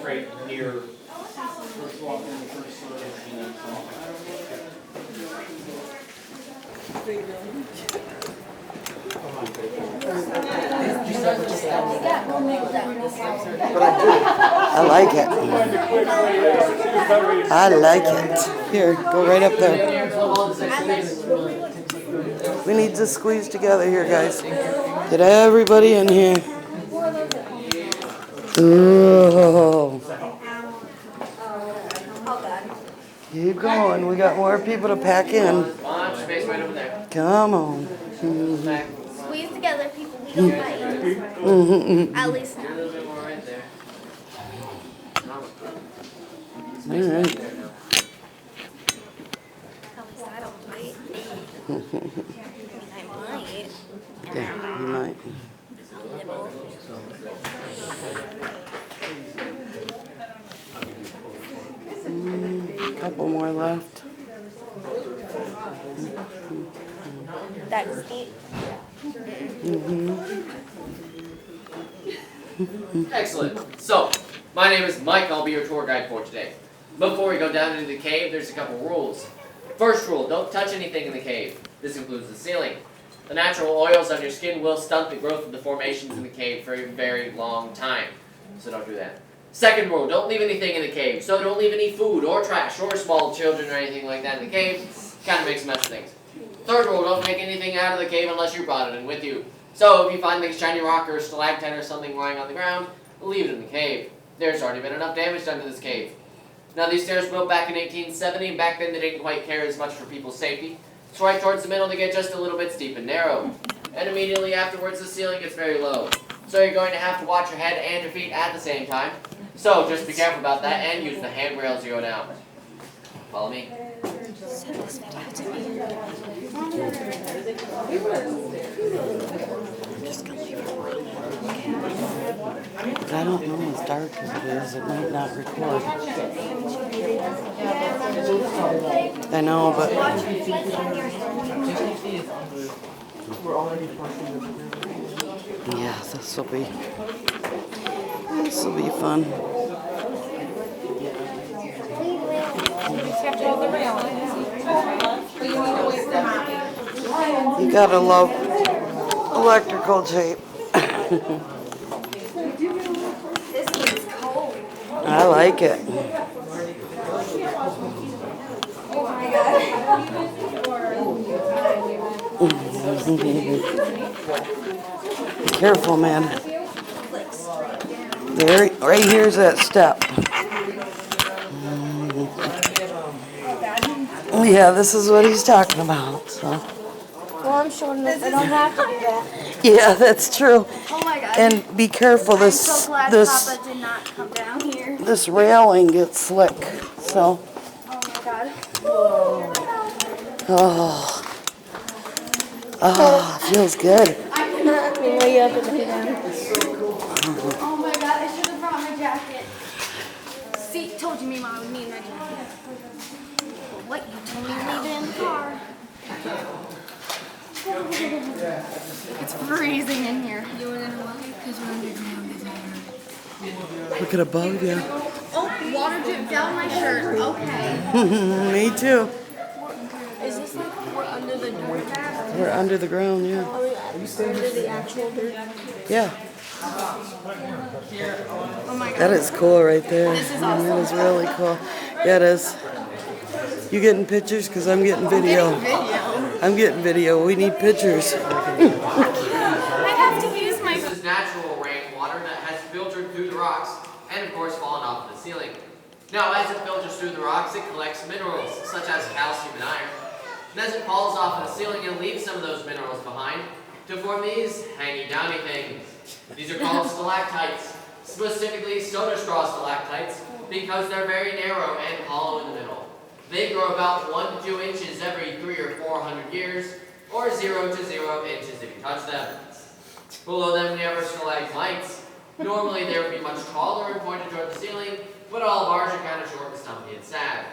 Right near. I like it. I like it. Here, go right up there. We need to squeeze together here, guys. Get everybody in here. Ooh. Keep going. We got more people to pack in. Come on. Squeeze together, people. We don't fight. At least now. All right. At least I don't fight. I might. Yeah, you might. Couple more left. That's deep. Excellent. So, my name is Mike. I'll be your tour guide for today. Before we go down into the cave, there's a couple rules. First rule, don't touch anything in the cave. This includes the ceiling. The natural oils on your skin will stunt the growth of the formations in the cave for a very long time. So don't do that. Second rule, don't leave anything in the cave. So don't leave any food or trash or small children or anything like that in the cave. Kind of makes a mess of things. Third rule, don't take anything out of the cave unless you brought it in with you. So if you find like a shiny rock or a stalactite or something lying on the ground, leave it in the cave. There's already been enough damage done to this cave. Now these stairs were built back in 1870, and back then they didn't quite care as much for people's safety. So right towards the middle they get just a little bit steep and narrow. And immediately afterwards the ceiling gets very low. So you're going to have to watch your head and your feet at the same time. So just be careful about that and use the handrails to go down. Follow me. But I don't know, as dark as it is, it might not record. I know, but... Yeah, this will be fun. You gotta love electrical tape. This is cold. I like it. Oh my god. Be careful, man. There, right here's that step. Yeah, this is what he's talking about. So. Well, I'm short enough. I don't have to do that. Yeah, that's true. Oh my god. And be careful. I'm so glad Papa did not come down here. This railing gets slick. So. Oh my god. Oh, feels good. I cannot be way up and way down. Oh my god, I should have brought my jacket. See, told you me Mom would need my jacket. What, you told me to leave it in the car. It's freezing in here. You were gonna what? Because we're underground, isn't it? Look at above you. Oh, water dripped down my shirt. Okay. Me too. Is this like we're under the dirt mat? We're under the ground, yeah. Are we under the actual dirt? Yeah. Oh my god. That is cool right there. This is awesome. That is really cool. Yeah, it is. You getting pictures? Because I'm getting video. I'm getting video. We need pictures. I have to use my... This is natural rainwater that has filtered through the rocks and of course fallen off the ceiling. Now as it filters through the rocks, it collects minerals such as calcium and iron. And as it falls off the ceiling, it leaves some of those minerals behind to form these hangy downy things. These are called stalactites. specifically soda straw stalactites, because they're very narrow and hollow in the middle. They grow about 1 to 2 inches every 300 or 400 years, or 0 to 0 inches if you touch them. Below them we have our stalagmites. Normally they would be much taller and pointed toward the ceiling, but all of ours are kind of short and stumpy and sad.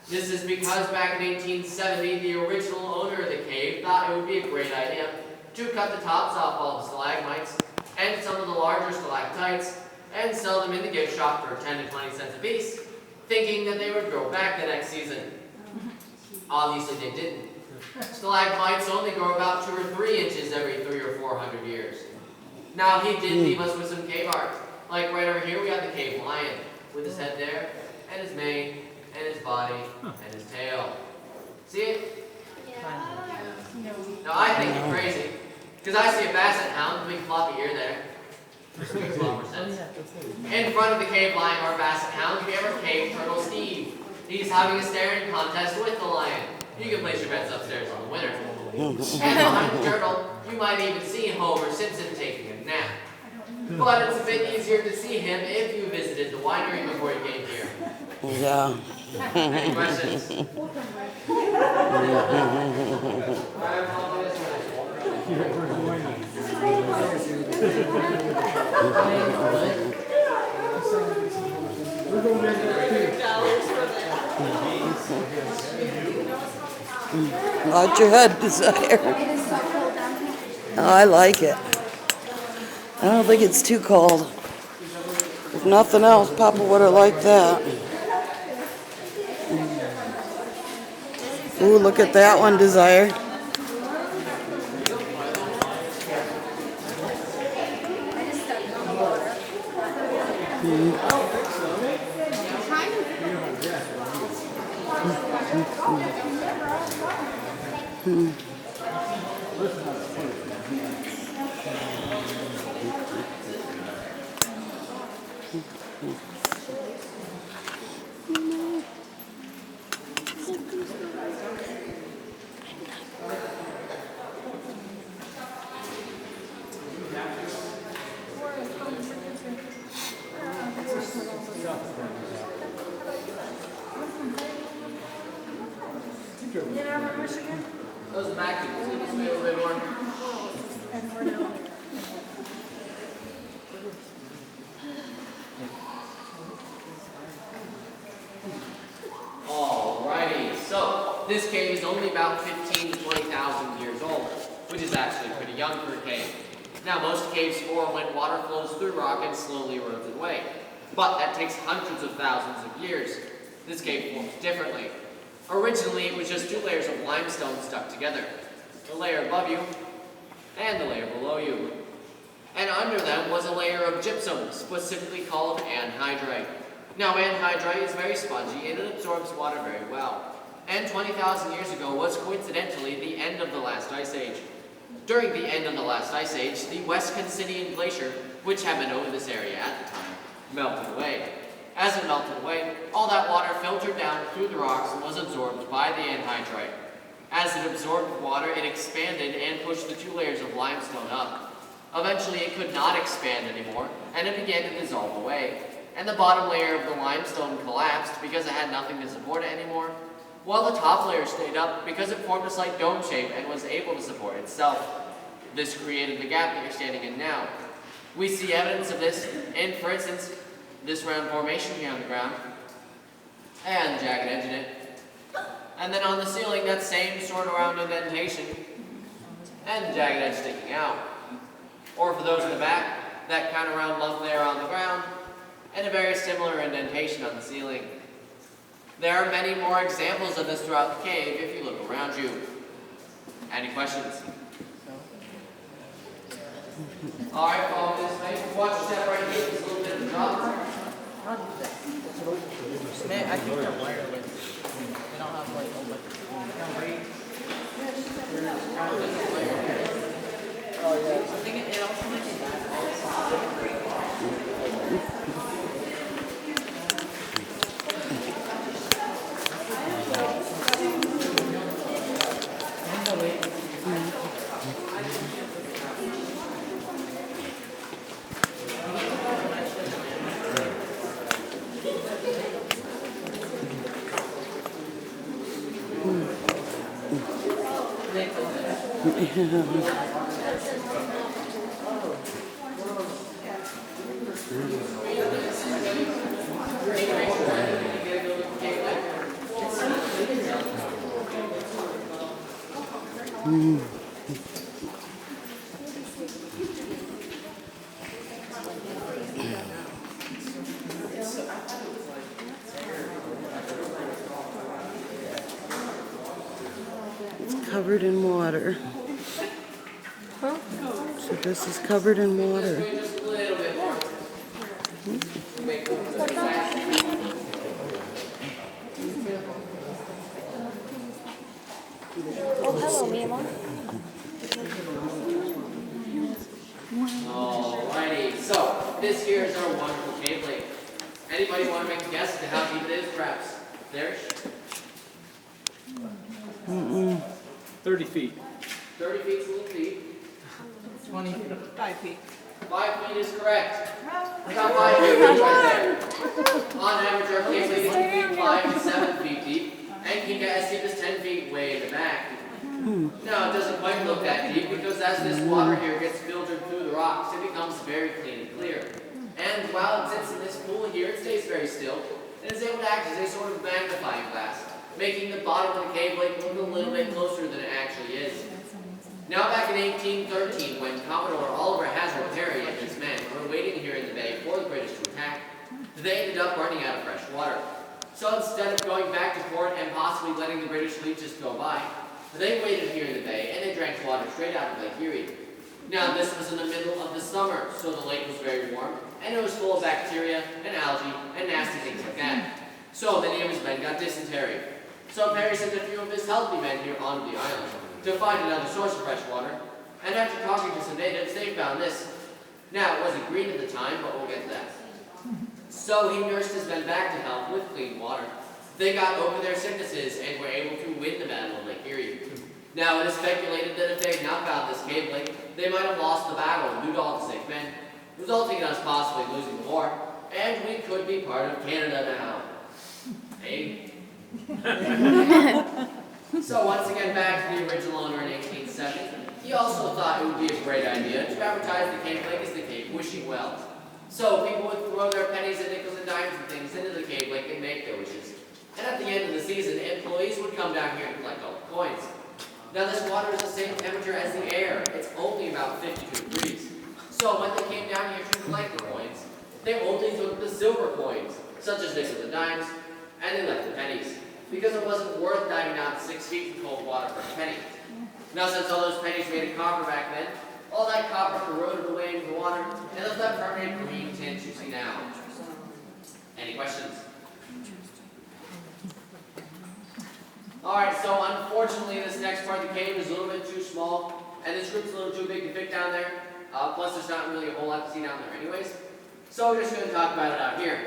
This is because back in 1870, the original owner of the cave thought it would be a great idea to cut the tops off all the stalagmites and some of the larger stalactites and sell them in the gift shop for 10 to 20 cents a piece, thinking that they would grow back the next season. Obviously they didn't. Stalagmites only grow about 2 or 3 inches every 300 or 400 years. Now he did leave us with some cave art. Like right over here we got the cave lion, with his head there, and his mane, and his body, and his tail. See it? Now I think you're crazy, because I see a basset hound with a big floppy ear there. Which makes a lot more sense. In front of the cave lion or basset hound, we have our cave turtle Steve. He's having a staring contest with the lion. You can place your bets upstairs on the winner. And behind the turtle, you might even see Homer Simpson taking a nap. But it's a bit easier to see him if you visited the winery before you came here. Yeah. Any questions? Nod your head, Desire. Oh, I like it. I don't think it's too cold. If nothing else, Papa would have liked that. Ooh, look at that one, Desire. Those are back to this way a little bit more. Alrighty, so this cave is only about 15 to 20,000 years old, which is actually pretty young for a cave. Now most caves form when water flows through rock and slowly erodes it away, but that takes hundreds of thousands of years. This cave forms differently. Originally, it was just 2 layers of limestone stuck together. The layer above you, and the layer below you. And under them was a layer of gypsum, specifically called anhydrite. Now, anhydrite is very spongy, and it absorbs water very well. And 20,000 years ago was coincidentally the end of the last ice age. During the end of the last ice age, the West Consinian Glacier, which had been over this area at the time, melted away. As it melted away, all that water filtered down through the rocks and was absorbed by the anhydrite. As it absorbed water, it expanded and pushed the 2 layers of limestone up. Eventually, it could not expand anymore, and it began to dissolve away. And the bottom layer of the limestone collapsed because it had nothing to support it anymore, while the top layer stayed up because it formed a slight dome shape and was able to support itself. This created the gap that you're standing in now. We see evidence of this in, for instance, this round formation here on the ground, and the jagged edge in it. And then on the ceiling, that same sort of round indentation, and the jagged edge sticking out. Or for those in the back, that kind of round lump there on the ground, and a very similar indentation on the ceiling. There are many more examples of this throughout the cave if you look around you. Any questions? Alright, follow this way. Watch your step right here. There's a little bit of a drop. Man, I think they're wireless. They don't have like oh yeah. I think it also makes it It's covered in water. So this is covered in water. Just a little bit more. Oh, hello, Mima. Alrighty, so this here is our wonderful cave lake. Anybody want to make a guess as to how deep it is, perhaps? There? 30 feet. 30 feet's a little deep. 25 feet. 5 feet is correct. About 5 feet right there. On average, our cave lake is between 5 to 7 feet deep, and can get as deep as 10 feet way in the back. Now, it doesn't quite look that deep because as this water here gets filtered through the rocks, it becomes very clean and clear. And while it sits in this pool here, it stays very still and is able to act as a sort of magnifying glass, making the bottom of the cave lake look a little bit closer than it actually is. Now, back in 1813, when Commodore Oliver Hazard Perry and his men were waiting here in the bay for the British to attack, they ended up running out of fresh water. So instead of going back to port and possibly letting the British fleet just go by, they waited here in the bay and they drank water straight out of Lake Erie. Now, this was in the middle of the summer, so the lake was very warm, and it was full of bacteria and algae and nasty things like that. So many of his men got dysentery. So Perry sent a few of his healthy men here onto the island to find another source of fresh water, and after talking to some natives, they found this. Now, it wasn't green at the time, but we'll get to that. So he nursed his men back to health with clean water. They got over their sicknesses and were able to win the battle of Lake Erie. Now, it is speculated that if they had not found this cave lake, they might have lost the battle and looted all the sick men, resulting in us possibly losing the war, and we could be part of Canada now. Hey? So once again, back to the original owner in 1870, he also thought it would be a great idea to advertise the cave lake as the Cave Wishing Well. So people would throw their pennies and nickels and dimes and things into the cave lake and make their wishes. And at the end of the season, employees would come down here and collect all the coins. Now this water is the same temperature as the air. It's only about 52 degrees. So when they came down here to collect the coins, they only took the silver coins, such as nickels and dimes, and they left the pennies, because it wasn't worth diving down 6 feet in cold water for a penny. Now since all those pennies made of copper back then, all that copper corroded away into the water and left that permanent green tint you see now. Any questions? Alright, so unfortunately this next part of the cave is a little bit too small, and this room's a little too big to fit down there. Plus there's not really a whole lot to see down there anyways. So we're just going to talk about it out here.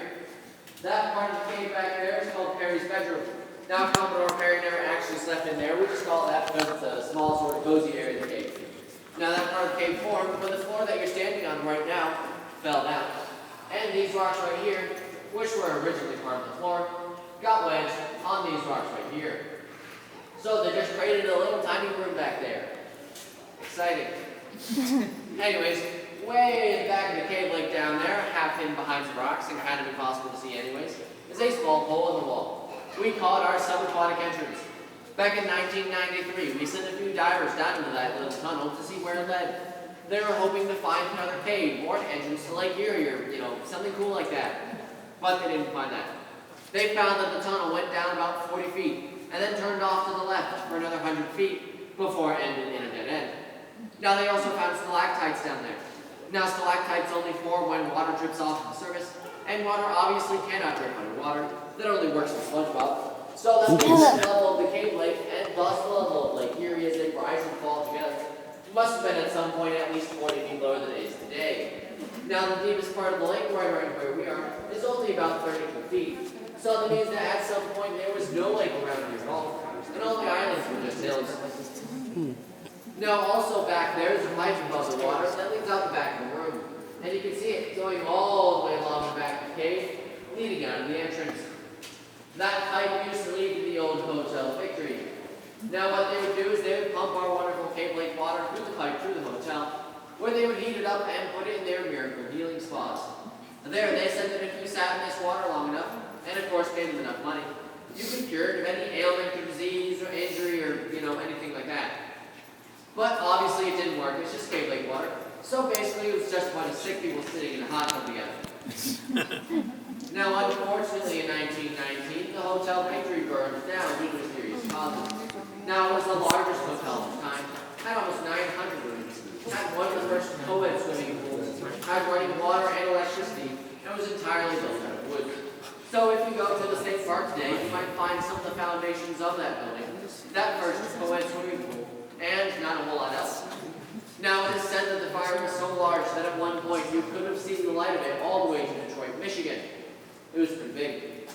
That part of the cave back there is called Perry's bedroom. Now Commodore Perry never actually slept in there. We just call it that because it's a small sort of cozy area of the cave. Now that part of the cave formed, but the floor that you're standing on right now fell down. And these rocks right here, which were originally part of the floor, got wedged on these rocks right here. So they just created a little tiny room back there. Exciting. Anyways, way in the back of the cave lake down there, half hidden behind some rocks and kind of impossible to see anyways, is a small hole in the wall. We call it our subaquatic entrance. Back in 1993, we sent a few divers down into that little tunnel to see where it led. They were hoping to find another cave or an entrance to Lake Erie or, something cool like that. But they didn't find that. They found that the tunnel went down about 40 feet and then turned off to the left for another 100 feet before it ended in a dead end. Now they also found stalactites down there. Now stalactites only form when water drips off the surface, and water obviously cannot drip underwater. That only works in SpongeBob. So that means the level of the cave lake and thus the level of Lake Erie as they rise and fall together must have been at some point at least 40 feet lower than it is today. Now the deepest part of the lake right where we are is only about 32 feet. So that means that at some point there was no lake around here at all, and all the islands were just hills. Now also back there is a pipe above the water that leads out the back of the room. And you can see it going all the way along the back of the cave, leading out of the entrance. That pipe used to lead to the old Hotel Victory. Now what they would do is they would pump our wonderful Cave Lake water through the pipe through the hotel, where they would heat it up and put it in their miracle healing spas. There, they said that if you sat in this water long enough, and of course paid them enough money, you could cure it of any ailment or disease or injury or, anything like that. But obviously it didn't work. It's just Cave Lake water. So basically it was just a bunch of sick people sitting in a hot tub together. Now, unfortunately, in 1919, the Hotel Victory burned down due to mysterious causes. Now, it was the largest hotel at the time, had almost 900 rooms, had one of the first co-ed swimming pools, had running water and electricity, and was entirely built out of wood. So if you go to the state park today, you might find some of the foundations of that building, that first co-ed swimming pool, and not a whole lot else. Now, it is said that the fire was so large that at one point you could have seen the light of it all the way to Detroit, Michigan. It was pretty big.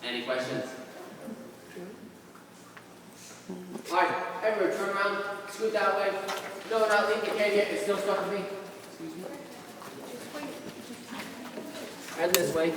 Any questions? Alright, everyone turn around, scoot that way. No, not leaving the cave yet, it's still stuck with me. Excuse me. And this way.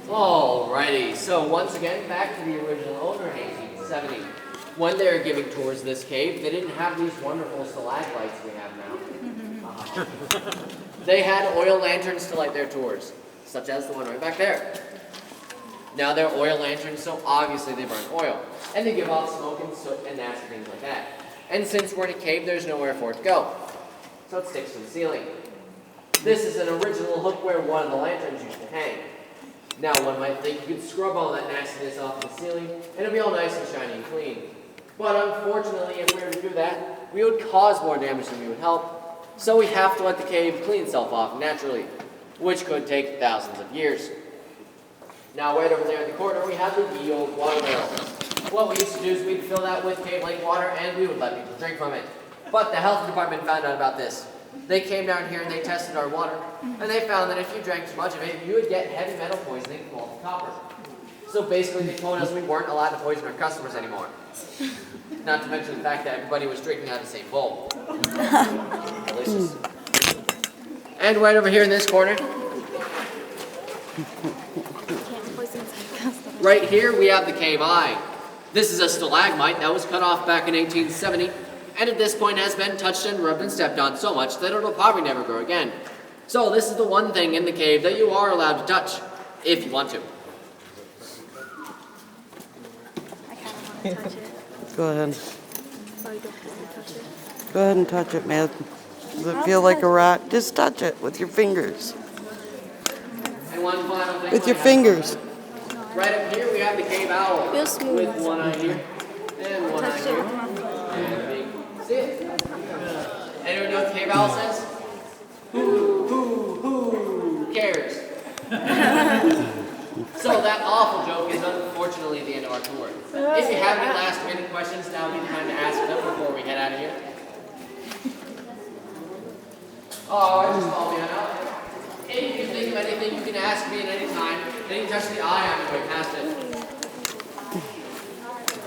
Alrighty, so once again, back to the original owner in 1870. When they were giving tours of this cave, they didn't have these wonderful stalagmites we have now. They had oil lanterns to light their tours, such as the one right back there. Now they're oil lanterns, so obviously they burn oil, and they give off smoke and soot and nasty things like that. And since we're in a cave, there's nowhere for it to go, so it sticks to the ceiling. This is an original hook where one of the lanterns used to hang. Now one might think you could scrub all that nastiness off the ceiling and it'd be all nice and shiny and clean. But unfortunately, if we were to do that, we would cause more damage than we would help. So we have to let the cave clean itself off naturally, which could take thousands of years. Now right over there in the corner, we have the ye old water barrel. What we used to do is we'd fill that with Cave Lake water and we would let people drink from it. But the health department found out about this. They came down here and they tested our water, and they found that if you drank too much of it, you would get heavy metal poisoning from molten copper. So basically they told us we weren't allowed to poison our customers anymore. Not to mention the fact that everybody was drinking out of the same bowl. Delicious. And right over here in this corner, right here we have the cave eye. This is a stalagmite that was cut off back in 1870. And at this point has been touched and rubbed and stepped on so much that it'll probably never grow again. So this is the one thing in the cave that you are allowed to touch, if you want to. I kind of want to touch it. Go ahead. So you don't have to touch it. Go ahead and touch it, man. Does it feel like a rock? Just touch it with your fingers. And one final thing. With your fingers. Right up here we have the cave owl. Feels smooth. With one eye here and one eye Touched it here. with my foot. See it? Anyone know what the cave owl says? Who cares? So that awful joke is unfortunately the end of our tour. If you have any last minute questions, now would be the time to ask them before we head out of here. Oh, I just follow me on out. If you think of anything, you can ask me at any time. Then you can touch the eye on your way past it.